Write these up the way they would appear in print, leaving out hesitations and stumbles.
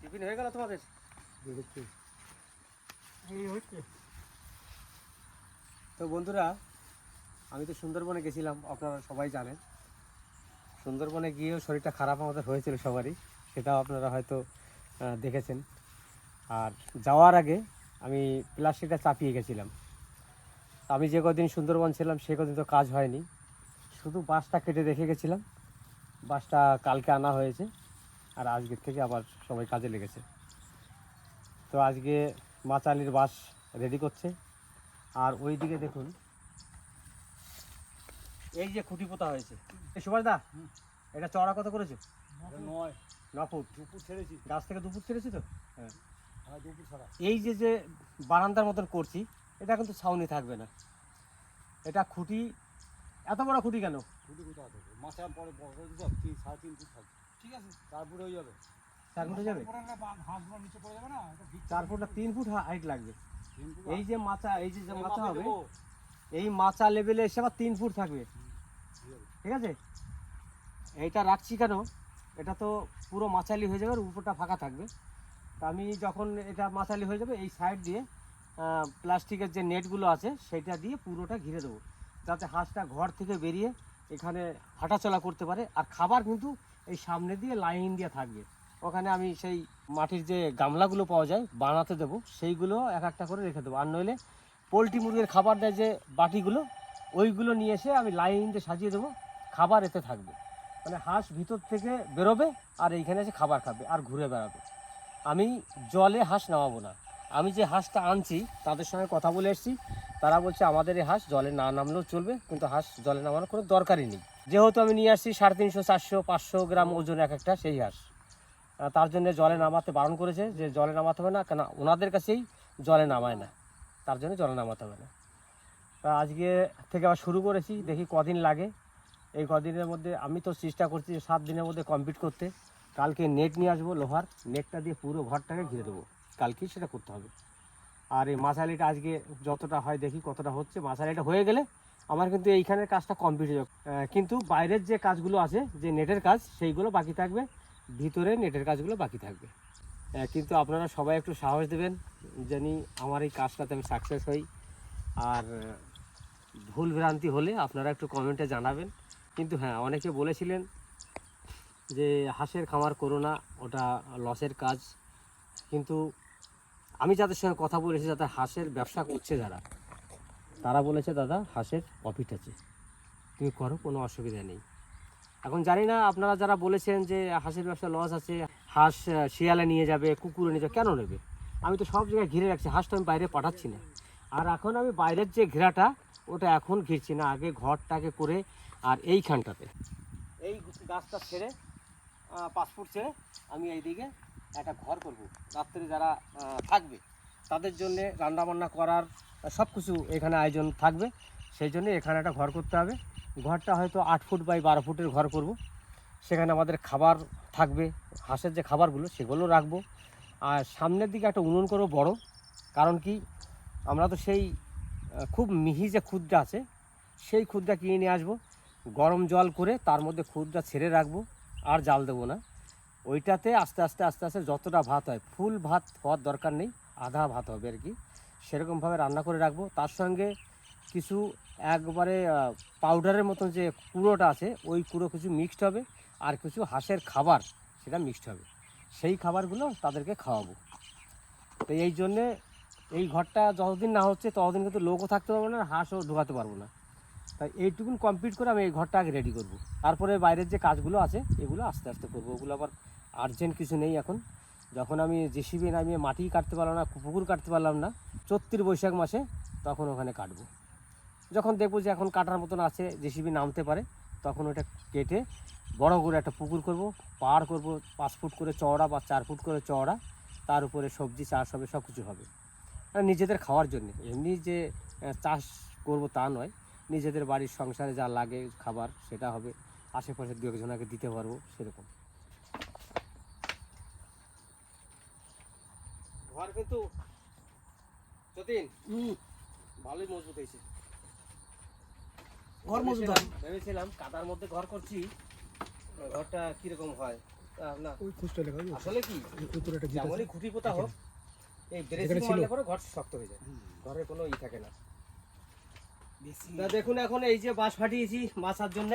Tiffin হয়ে গেল তোমাদের? তো বন্ধুরা, আমি তো সুন্দরবনে গেছিলাম, আপনারা সবাই জানেন। সুন্দরবনে গিয়েও শরীরটা খারাপ আমাদের হয়েছিল সবারই, সেটাও আপনারা হয়তো দেখেছেন। আর যাওয়ার আগে আমি প্লাস্টিকটা চাপিয়ে গেছিলাম। আমি যে কদিন সুন্দরবন ছিলাম সে কদিন তো কাজ হয়নি, শুধু বাঁশটা কেটে রেখে গেছিলাম। বাঁশটা কালকে আনা হয়েছে, আর আজকের থেকে আবার সবাই কাজে লেগেছে। তো আজকে মাচালির বাঁশ রেডি করছে। আর ওই দিকে দেখুন, এই যে খুঁটি পোতা হয়েছে। এই সুভাষদা, এটা চড়া কত করেছো? 9 ফুট। 2 ফুট ছেড়েছি গাছ থেকে, 2 ফুট ছেড়েছি তো। হ্যাঁ, 2 ফুট ছাড়া। এই যে যে বারান্দার মতন করছি, এটা কিন্তু ছাউনি থাকবে না। এটা খুঁটি, এত বড় খুঁটি কেন? খুঁটি কোথাও থাকবে, মাথা পরে 3.5 ফুট থাকবে। ঠিক আছে, 4 ফুট হয়ে যাবে। 4 ফুট হয়ে যাবে? 4 ফুট না 3 ফুট হাইট লাগবে। এই যে মাচা, এই যে মাচা হবে, এই মাচা লেভেলে এসে আবার 3 ফুট থাকবে। ঠিক আছে, এইটা রাখছি কেন, এটা তো পুরো মাচালি হয়ে যাবে আর উপরটা ফাঁকা থাকবে। তা আমি যখন এটা মাচালি হয়ে যাবে, এই সাইড দিয়ে প্লাস্টিকের যে নেটগুলো আছে সেটা দিয়ে পুরোটা ঘিরে দেবো, যাতে হাঁসটা ঘর থেকে বেরিয়ে এখানে হাঁটাচলা করতে পারে। আর খাবার কিন্তু এই সামনে দিয়ে লাইন দিয়ে থাকবে। ওখানে আমি সেই মাটির যে গামলাগুলো পাওয়া যায় বানাতে দেবো, সেইগুলো এক একটা করে রেখে দেবো। আর নইলে পোলট্রি মুরগির খাবার দেয় যে বাটিগুলো, ওইগুলো নিয়ে এসে আমি লাইন দিয়ে সাজিয়ে দেবো, খাবার এতে থাকবে। মানে হাঁস ভিতর থেকে বেরোবে আর এইখানে এসে খাবার খাবে আর ঘুরে বেড়াবে। আমি জলে হাঁস নামাবো না। আমি যে হাঁসটা আনছি তাদের সঙ্গে কথা বলে এসেছি, তারা বলছে আমাদের এই হাঁস জলে না নামলেও চলবে, কিন্তু হাঁস জলে নামানোর কোনো দরকারই নেই। যেহেতু আমি নিয়ে আসছি 350, 400, 500 গ্রাম ওজন এক একটা সেই হাঁস, তার জন্য জলে নামাতে বারণ করেছে, যে জলে নামাতে হবে না, কেন ওনাদের কাছেই জলে নামায় না, তার জন্য জলে নামাতে হবে না। তা আজকে থেকে আবার শুরু করেছি, দেখি কদিন লাগে। এই কদিনের মধ্যে আমি তো চেষ্টা করছি 7 দিনের মধ্যে কমপ্লিট করতে। কালকে নেট নিয়ে আসবো, লোহার নেটটা দিয়ে পুরো ঘরটাকে ঘিরে দেবো, কালকেই সেটা করতে হবে। আর এই মাছালিটা আজকে যতটা হয় দেখি কতটা হচ্ছে। মাছালিটা হয়ে গেলে আমার কিন্তু এইখানের কাজটা কমপ্লিট হয়ে যাবে। কিন্তু বাইরের যে কাজগুলো আছে, যে নেটের কাজ, সেইগুলো বাকি থাকবে, ভিতরে নেটের কাজগুলো বাকি থাকবে। কিন্তু আপনারা সবাই একটু সাহস দেবেন, জানি আমার এই কাজটাতে আমি সাকসেস হই। আর ভুল ভ্রান্তি হলে আপনারা একটু কমেন্টে জানাবেন। কিন্তু হ্যাঁ, অনেকে বলেছিলেন যে হাঁসের খামার করো না, ওটা লসের কাজ। কিন্তু আমি যাদের সঙ্গে কথা বলেছি, যাদের হাঁসের ব্যবসা করছে যারা, তারা বলেছে দাদা হাঁসের প্রফিট আছে, তুমি করো, কোনো অসুবিধা নেই। এখন জানি না আপনারা যারা বলেছেন যে হাঁসের ব্যবসা লস আছে, হাঁস শিয়ালে নিয়ে যাবে, কুকুরে নিয়ে যাবে, কেন নেবে? আমি তো সব জায়গায় ঘিরে রাখছি, হাঁসটা আমি বাইরে পাঠাচ্ছি না। আর এখন আমি বাইরের যে ঘেরাটা, ওটা এখন ঘিরছি না, আগে ঘরটাকে করে। আর এইখানটাতে এই গাছটা ছেড়ে 5 ফুট ছেড়ে আমি এইদিকে একটা ঘর করব। রাত্রে যারা থাকবে তাদের জন্যে রান্নাবান্না করার সব কিছু এখানে আয়োজন থাকবে, সেই জন্য এখানে একটা ঘর করতে হবে। ঘরটা হয়তো 8 ফুট বাই 12 ফুটের ঘর করব। সেখানে আমাদের খাবার থাকবে, হাঁসের যে খাবারগুলো সেগুলো রাখবো। আর সামনের দিকে একটা উনুন করবো বড়। কারণ কি, আমরা তো সেই খুব মিহি যে খুদটা আছে, সেই খুদটা কিনে নিয়ে আসবো, গরম জল করে তার মধ্যে খুদটা ছেড়ে রাখবো, আর জাল দেবো না। ওইটাতে আস্তে আস্তে আস্তে আস্তে যতটা ভাত হয়, ফুল ভাত হওয়ার দরকার নেই, আধা ভাত হবে আর কি, সেরকমভাবে রান্না করে রাখবো। তার সঙ্গে কিছু একবারে পাউডারের মতন যে কুড়োটা আছে, ওই কুড়ো কিছু মিক্সড হবে, আর কিছু হাঁসের খাবার সেটা মিক্সড হবে, সেই খাবারগুলো তাদেরকে খাওয়াবো। তো এই জন্যে এই ঘরটা যতদিন না হচ্ছে ততদিন কিন্তু লোকও থাকতে পারবো না, হাঁসও ঢোকাতে পারবো না। তাই এইটুকুন কমপ্লিট করে আমি এই ঘরটা আগে রেডি করব। তারপরে বাইরের যে কাজগুলো আছে এগুলো আস্তে আস্তে করবো, ওগুলো আবার আর্জেন্ট কিছু নেই এখন। যখন আমি জেসিবি নামিয়ে মাটি কাটতে পারলাম না, পুকুর কাটতে পারলাম না, চৈত্র বৈশাখ মাসে, তখন ওখানে কাটবো। যখন দেখবো যে এখন কাটার মতন আছে, জেসিবি নামতে পারে, তখন ওটা কেটে বড় করে একটা পুকুর করব, পাড় করব 5 ফুট করে চওড়া বা 4 ফুট করে চওড়া। তার উপরে সবজি চাষ হবে, সব কিছু হবে, নিজেদের খাওয়ার জন্য। এমনি যে চাষ করব তা নয়, নিজেদের বাড়ির সংসারে যা লাগে খাবার সেটা হবে, আশেপাশে 2 একজনকে দিতে পারবো, সেরকম। ঘর কিন্তু যতীন ভালোই মজবুত হয়েছে। ঘর মজবুত, ভেবেছিলাম কাদার মধ্যে ঘর করছি, ঘরটা কিরকম হয়, না ওই খুঁজটা লেখা আসলে কি উপরে একটা গিট যেমনই খুঁটি পোতা হোক এই ড্রেসিং মারলে পরে ঘর শক্ত হয়ে যায়, ঘরে কোনো থাকে না। তা দেখুন এখন এই যে বাঁশ ফাটিয়েছি মাছার জন্য,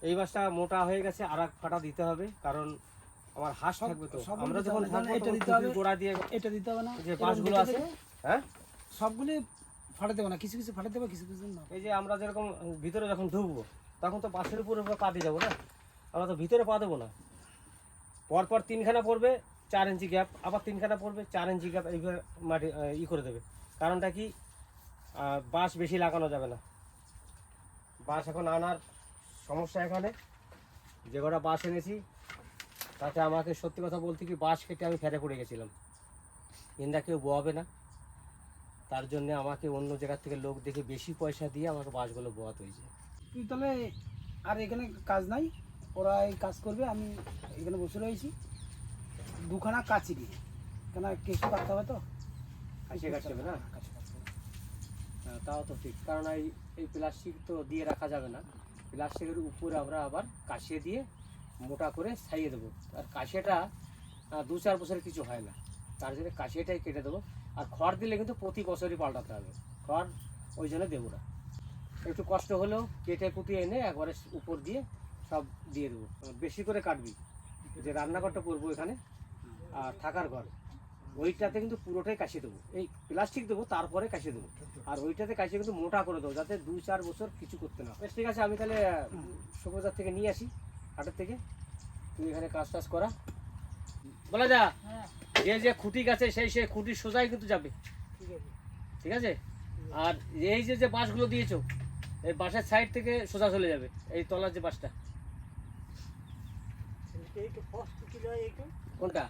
এই বাঁশটা মোটা হয়ে গেছে, আর এক ফাটা দিতে হবে, কারণ আমার হাঁস থাকবে তো। আমরা যখন এটা দিতে হবে, গোড়া দিয়ে এটা দিতে হবে না, যে বাঁশগুলো আছে, হ্যাঁ সবগুলি ফাটে দেবো না, কিছু কিছু ফাটে দেবো, কিছু কিছু না। এই যে আমরা যেরকম ভিতরে যখন ঢুকবো তখন তো বাঁশের উপরে পা দিয়ে যাবো না, আমরা তো ভিতরে পা দেবো না। পরপর 3খানা পড়বে 4 ইঞ্চি গ্যাপ, আবার 3খানা পড়বে 4 ইঞ্চি গ্যাপ, এইভাবে মাটি করে দেবে। কারণটা কি, বাঁশ বেশি লাগানো যাবে না। বাঁশ এখন আনার সমস্যা, এখানে যে কটা বাঁশ এনেছি তাতে আমাকে সত্যি কথা বলতে কি বাঁশ কেটে আমি ফেরে পড়ে গেছিলাম, ইন্দা কেউ বোয়াবে না, তার জন্য আমাকে অন্য জায়গার থেকে লোক দেখে বেশি পয়সা দিয়ে আমাকে বাঁশগুলো বোয়াতে হয়েছে। তুই তাহলে আর এখানে কাজ নাই, ওরা এই কাজ করবে, আমি এখানে বসে রয়েছি। 2খানা কাচি দিয়ে, কেন কেসু কাটতে হবে তো, কাছে কাটতে হবে না, হ্যাঁ তাও তো ঠিক। কারণ এই প্লাস্টিক তো দিয়ে রাখা যাবে না, প্লাস্টিকের উপরে আমরা আবার কাশিয়ে দিয়ে মোটা করে ছাইয়ে দেবো। আর কাশিয়াটা 2-4 বছরের কিছু হয় না, তার জন্য কাশিয়াটাই কেটে দেবো। আর খড় দিলে কিন্তু প্রতি বছরই পাল্টাতে হবে, খড় ওই জন্য দেবো না। একটু কষ্ট হলেও কেটে কুটিয়ে এনে একবারে উপর দিয়ে সব দিয়ে দেবো। বেশি করে কাটবি, যে রান্নাঘরটা করবো এখানে আর থাকার ঘর, ওইটাতে কিন্তু পুরোটাই কাশিয়ে দেবো, এই প্লাস্টিক দেবো তারপরে কাশিয়ে দেবো। আর ওইটাতে কাশিয়ে কিন্তু মোটা করে দেবো, যাতে 2-4 বছর কিছু করতে না। বেশ ঠিক আছে, আমি তাহলে সুবাজার থেকে নিয়ে আসি, হাটের থেকে। তুই এখানে কাজ টাজ করা, বলা যা যে খুঁটি গাছে সেই খুঁটির সোজাই কিন্তু যাবে, ঠিক আছে? আর এই যে বাঁশগুলো দিয়েছো, এই বাঁশের সাইড থেকে সোজা চলে যাবে, এই তলার যে বাঁশটা। কোনটা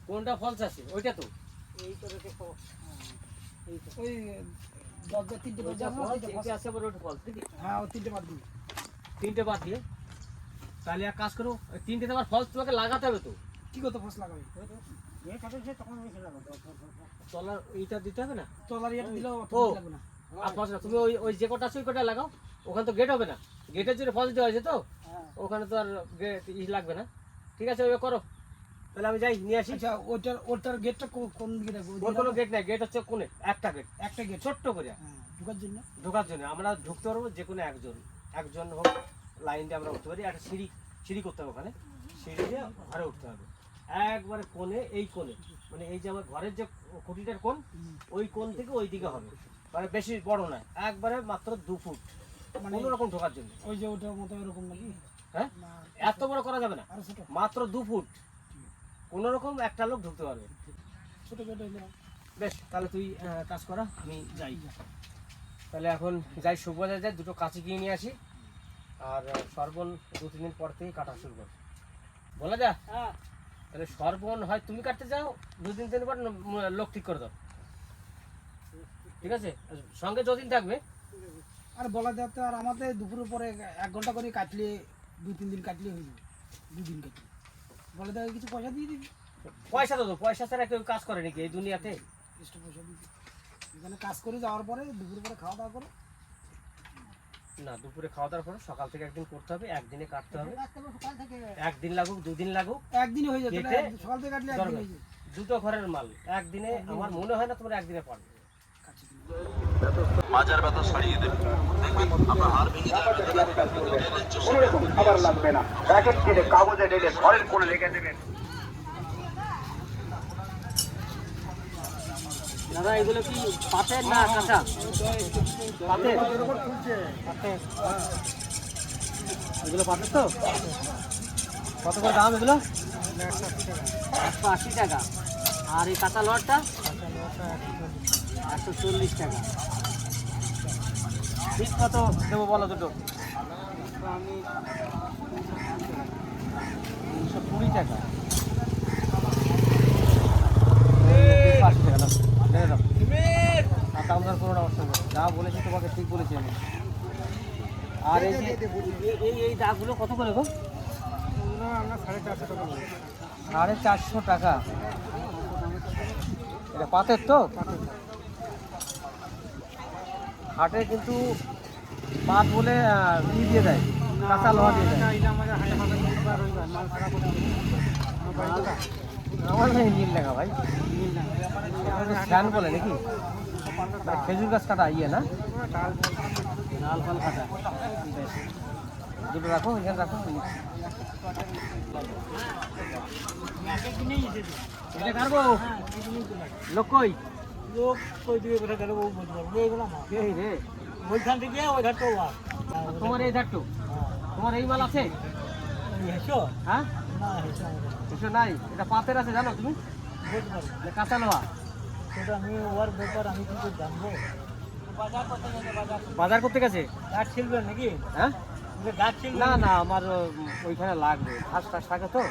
কোনটা ফলস আছে? ওইটা তো ওই দরজা 3টে দরজা আছে, আবার ওইটা ফলস দেখি। হ্যাঁ, ও 3টে বাদ দিই, 3টে বাদ দিয়ে তাহলে এক কাজ করো, 3টে তোমার ফলস তোমাকে লাগাতে হবে তো। কি করতে ফস লাগাবে? তলার এইটা দিতে হবে না, তলার ইয়েটা দিলেও লাগবে না। আর ফলস না, তুমি ওই যে কটা আছে ওই কটা লাগাও। ওখানে তো গেট হবে না, গেটের জন্য ফলস দেওয়া হয়েছে তো, ওখানে তো আর গেট লাগবে না। ঠিক আছে, ওই করো, তাহলে আমি যাই নিয়ে আসি। আচ্ছা, ওটার গেটটা কোন দিকে রাখবো? ওর কোনো গেট নাই, গেট হচ্ছে কোণে একটা গেট ছোট্ট করে ঢোকার জন্য। আমরা ঢুকতে পারবো যে কোনো একজন হোক, লাইন দিয়ে আমরা উঠতে পারি। একটা সিঁড়ি করতে হবে, ওখানে সিঁড়ি দিয়ে ঘরে উঠতে হবে একবারে কোণে, এই কোণে, মানে এই যে আমার ঘরের যে খুঁটিটার কোণ, ওই কোণ থেকে ওই দিকে হবে, মানে বেশি বড় নয়, একবারে মাত্র 2 ফুট, মানে কোনো রকম ঢোকার জন্য। ওই যে ওটার মতো এরকম নাকি? হ্যাঁ, এত বড় করা যাবে না, মাত্র 2 ফুট, কোনো রকম একটা লোক ঢুকতে পারবে। ছোট গেট হইলে বেশ, তাহলে তুই কাজ করা, আমি যাই। তাহলে এখন যাই, সুবাজার যাই, 2টো কাঁচি কিনে নিয়ে আসি। আর সর্বন 2-3 দিন পর থেকেই কাটা শুরু কর, বলে যা। তাহলে সর্বন হয় তুমি কাটতে যাও, 2-3 দিন পর লোক ঠিক করে দাও, ঠিক আছে? সঙ্গে যতদিন থাকবে। আর বলা যাতে, আর আমাদের দুপুরের পরে 1 ঘন্টা করে কাটলে, 2-3 দিন কাটলে হয়ে যাবে। 2 দিন কাটলে বলে দেয় কিছু পয়সা দিয়ে দিবি। পয়সা তো পয়সা ছাড়া কেউ কাজ করে নাকি এই দুনিয়াতে? এক্সট্রা পয়সা দিবি, এখানে কাজ করে যাওয়ার পরে দুপুরের পরে খাওয়া দাওয়া করে। না, দুপুরে খাওয়া দাওয়ার পরে সকাল থেকে একদিন করতে হবে, একদিনে কাটতে হবে। একদিন লাগুক 2 দিন লাগুক, একদিনই হয়ে যাবে। সকাল থেকে কাটলে একদিন হয়ে যাবে। 2টো ঘরের মাল একদিনে, আমার মনে হয় না তোমরা একদিনে পারবে। মাজার ব্যথা সারিয়ে দেবে, দেখবেন আপনার হাড় ভেঙে যাবে। খাবার লাগবে না, প্যাকেট কেটে কাগজে ঢেলে ঘরের কোণে রেখে দেবেন। দাদা এগুলো কি পাতের না কাঁচা? পাতের, এগুলো পাতের তো? কত করে দাম এগুলো? 180 টাকা। আর এই কাঁচা লটটা 140 টাকা। ঠিক কত দেবো বলো দুটো? আমি 320 টাকা। 80 টাকা দাও, দাও। আর দাম দর কোনো অবস্থা নেই, যা বলেছি তোমাকে ঠিক বলেছি আমি। আর এই যে এই দাগগুলো কত করে গো? আমরা 450 টাকা। 450 টাকা। এটা পাতের তো? হাটে কিন্তু পাত বলে দিয়ে দেয়, কাঁচা লোহা দিয়ে দেয়। আমার নেই নীল লেখা ভাই, ফ্যান বলে নাকি? খেজুর গাছ কাটা ইয়ে না, ডাল ফাল কাটা। বেশ, দুটো রাখো, এখানে রাখো। এটা কাটবো, লোক কই? লোক কই দিবে কোথায় গেল বউ বলতে পারবো এইগুলো না এই রে, ওইখান থেকে ওই ঘাটটা তোমার এই ধারটু, তোমার এই মাল আছে? হেসো হ্যাঁ, না হেসো কিছু নাই। এটা পাতের আছে জানো তুমি? বলতে পারবো এটা কাঁচা লোহা। সেটা আমি ওর ব্যাপার আমি কি করে জানবো বাজার করতে গেছে? গাছ ছিলবে নাকি হ্যাঁ, গাছ ছিল না না, আমার ওইখানে লাগবে, ঘাস টাস থাকে তো,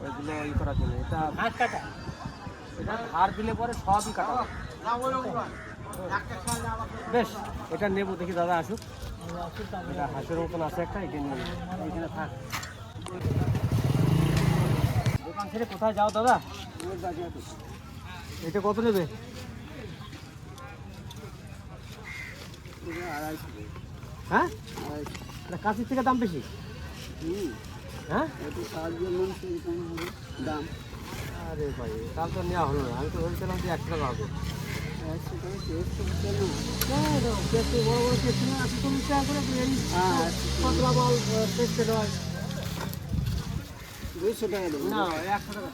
ওইগুলো ই করার জন্য। এটা ঘাস কাটা এটা ধার দিলে পরে সবই কাটা। বেশ, এটা নেবো, দেখি দাদা আসুক। এটা হাঁসের মতন আছে একটা, এটা নিয়ে এখানে থাক। দোকান ছেড়ে কোথায় যাও দাদা? এটা কত নেবে? হ্যাঁ, এটা কাছের থেকে দাম বেশি। হ্যাঁ, দাম আরে ভাই, তাহলে তো নেওয়া হলো না। আমি তো ভেবেছিলাম যে 100 টাকা হবে। বড় বড় কেস না, 40 টাকা করে পাতলা মাল টেস্টে নয়। 200 টাকা দেবো না, 100 টাকা।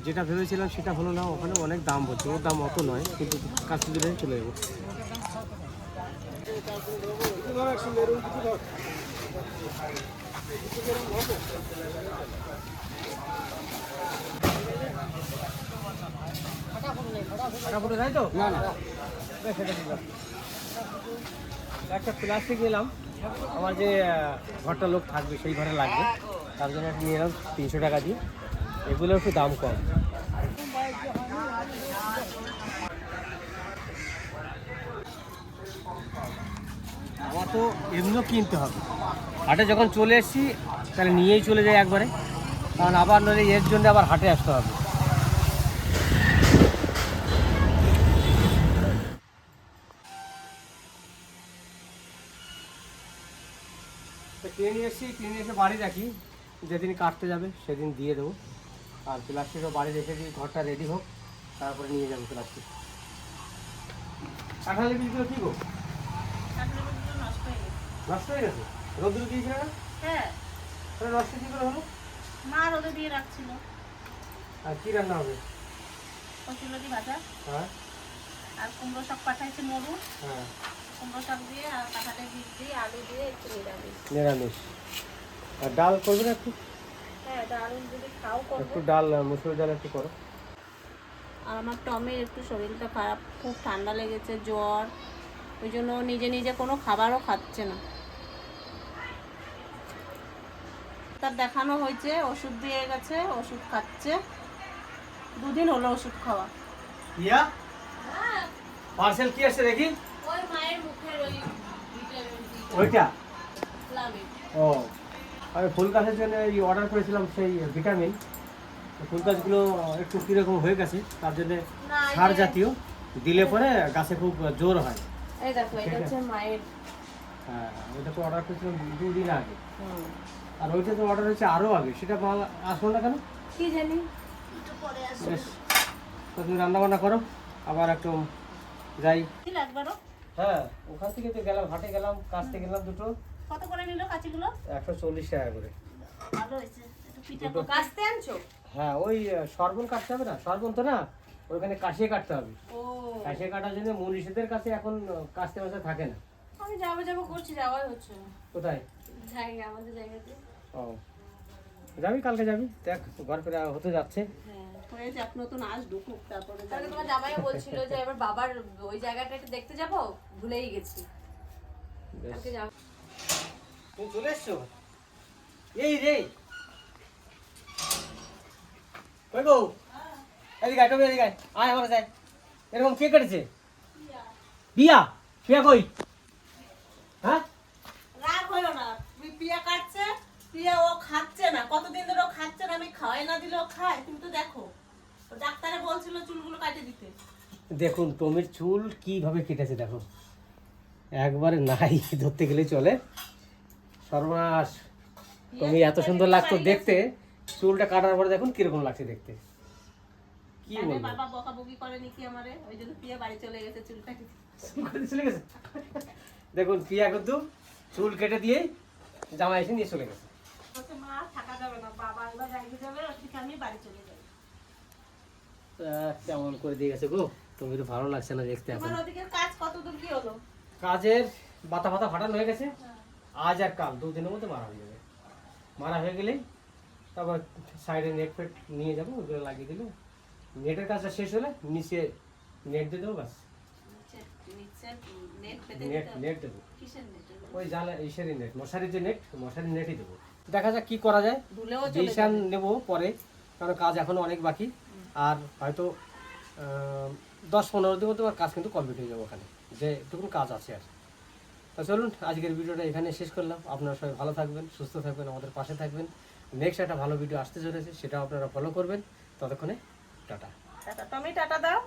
যেটা ভেবেছিলাম সেটা হলো না, ওখানে অনেক দাম বলছে, ওর দাম অত নয়, কিন্তু কাছে দিলে চলে যাবো। টাকা ফুটে তাই তো? না না বেশ, এটা দিলাম। একটা প্লাস্টিক নিলাম, আমার যে ঘরটা লোক থাকবে সেই ঘরে লাগবে, তার জন্য একটা নিয়ে এলাম 300 টাকা দিয়ে। এগুলো একটু দাম কম। আমার তো এমনিও কিনতে হবে, হাটে যখন চলে এসেছি তাহলে নিয়েই চলে যাই একবারে, কারণ আবার নইলে এর জন্য আবার হাটে আসতে হবে। কিনে এসেছি, কিনে এসে বাড়ি রাখি, যেদিন কাটতে যাবে সেদিন দিয়ে দেবো। আর প্লাস্টিকও বাড়ি রেখে দিই, ঘরটা রেডি হোক, তারপরে নিয়ে যাবো প্লাস্টিক। কাঁঠালি বীজগুলো কী গো? নষ্ট হয়ে গেছে? রোদ্দুরে দিয়েছিল না? হ্যাঁ, তাহলে নষ্ট কী করে হলো? মা রোদে দিয়ে রাখছিল। আর কী রান্না হবে? কচুলতি ভাজা হ্যাঁ আর কুমড়ো শাক পাঠাইছে মরু, হ্যাঁ, কুমড়ো শাক দিয়ে আর কাঁঠালে বীজ দিয়ে আলু দিয়ে একটু নিরামিষ। নিরামিষ। আর ডাল করবে না একটু? হ্যাঁ, ডাল যদি খাও করবো। একটু ডাল, মুসুর ডাল একটু করো। আর আমার টমের একটু শরীরটা খারাপ, খুব ঠান্ডা লেগেছে, জ্বর, ওই জন্য নিজে নিজে কোনো খাবারও খাচ্ছে না। তার দেখানো হয়েছে, ওষুধ দিয়ে গেছে, ওষুধ খাচ্ছে, 2 দিন হলো ওষুধ খাওয়া। ইয়া পার্সেল কি আসছে দেখি? ওই মায়ের মুখের ওই ওইটা? ভিটামিন ও, আমি ফুল গাছের জন্য এই অর্ডার করেছিলাম সেই ভিটামিন। ফুল গাছগুলো একটু কীরকম হয়ে গেছে, তার জন্য না, সার জাতীয় দিলে পরে গাছে খুব জোর হয়। এই দেখো, এটা হচ্ছে মায়ের। হ্যাঁ, ওইটা তো অর্ডার করেছিলাম 2 দিন আগে, আর ওইটা তো অর্ডার হয়েছে আরও আগে। সেটা মাল আসলো না কেন কি জানি। বেশ, তো তুমি রান্নাবান্না করো, আবার একটু যাই। কি লাগবে আরো? হ্যাঁ, ওখান থেকে তো গেলাম, হাটে গেলাম, কাচতে গেলাম দুটো, কত করে নিল কাঁচিগুলো? 140 টাকা করে। ভালো হয়েছে, একটু পিঠা কাটতে আনছো? হ্যাঁ, ওই সরবন কাটতে হবে না, সরবন তো না, ওইখানে কাশিয়ে কাটতে হবে। ও, কাশিয়ে কাটার জন্য মনীষীদের কাছে এখন কাস্তে মাসে থাকে না। আমি যাবো করছি, যাওয়াই হচ্ছে না। কোথায়? জায়গা, আমাদের জায়গাতে। ও, যাবি, কালকে যাবি, দেখ ঘর ফেরা হতে যাচ্ছে। হ্যাঁ, হয়েছে, এক নতুন আজ ঢুকুক, তারপরে তাহলে তোমার জামাইও বলছিল যে এবার বাবার ওই জায়গাটা একটু দেখতে যাব, ভুলেই গেছি। বেশ। কালকে যাব। তুমি চলে এসছো? এই রে, কই গো? এদিকে আয়, এদিকে আয়, আয় আমার কাছে আয়। এরকম কে কেটেছে? বিয়া? বিয়া কই? হ্যাঁ, রাগ হলো না, পিয়া কাটছে, পিয়া ও খাচ্ছে না, কতদিন ধরে ও খাচ্ছে না, আমি খাওয়াই না দিলে ও খায়। তুমি তো দেখো, ও ডাক্তারে বলছিল চুলগুলো কাটে দিতে। দেখুন টমির চুল কিভাবে কেটেছে দেখো। একবারে নাই ধরতে গেলে চলে। সর্বনাশ, তুমি এত সুন্দর লাগতো দেখতে, চুলটা কাটার পরে দেখুন কিরকম লাগছে দেখতে, কি আগে বলবো। বাবা বকাবকি করেনি কি আমারে, ওই জন্য প্রিয়া বাড়ি চলে গেছে চুলটা কেটে। চলে গেছে দেখুন, প্রিয়া কিন্তু চুল কেটে দিয়ে জামাই এসে নিয়ে চলে গেছে। বলছে মা থাকা যাবে না, বাবা এবার রাইগে যাবে, ওর থেকে আমি বাড়ি চলে যাই। কেমন করে দিয়ে গেছে গো, তুমি তো ভালো লাগছে না দেখতে এখন। তোমার ওদিকে কাজ কতদূর কি হলো? কাজের বাতা ফাতা ফাটানো হয়ে গেছে, আজ আর কাল 2 দিনের মধ্যে মারা হয়ে যাবে। মারা হয়ে গেলেই তারপর সাইডে নেট ফেট নিয়ে যাবো, ওগুলো লাগিয়ে দিলে নেটের কাজটা শেষ হলে নিচে নেট দিয়ে দেবো, বাস নিচে নেট পেতে নেট দিতে হবে। নেট দেবো, কিসের নেট? ওই জালে ইসেরই নেট, মশারির যে নেট, মশারির নেটই দেবো। দেখা যাক কি করা যায়, ধুলেও চলে ডিসিশন যাবে। নেবো পরে, কারণ কাজ এখনো অনেক বাকি। আর হয়তো 10-15 দিনের মধ্যে আমার কাজ কিন্তু কমপ্লিট হয়ে যাবে ওখানে, যে একটুকুন কাজ আছে আর। তা চলুন আজকের ভিডিওটা এখানে শেষ করলাম। আপনারা সবাই ভালো থাকবেন, সুস্থ থাকবেন, আমাদের পাশে থাকবেন। নেক্সট একটা ভালো ভিডিও আসতে চলেছে, সেটাও আপনারা ফলো করবেন। ততক্ষণে টাটা। টাটা, তুমি টাটা দাও।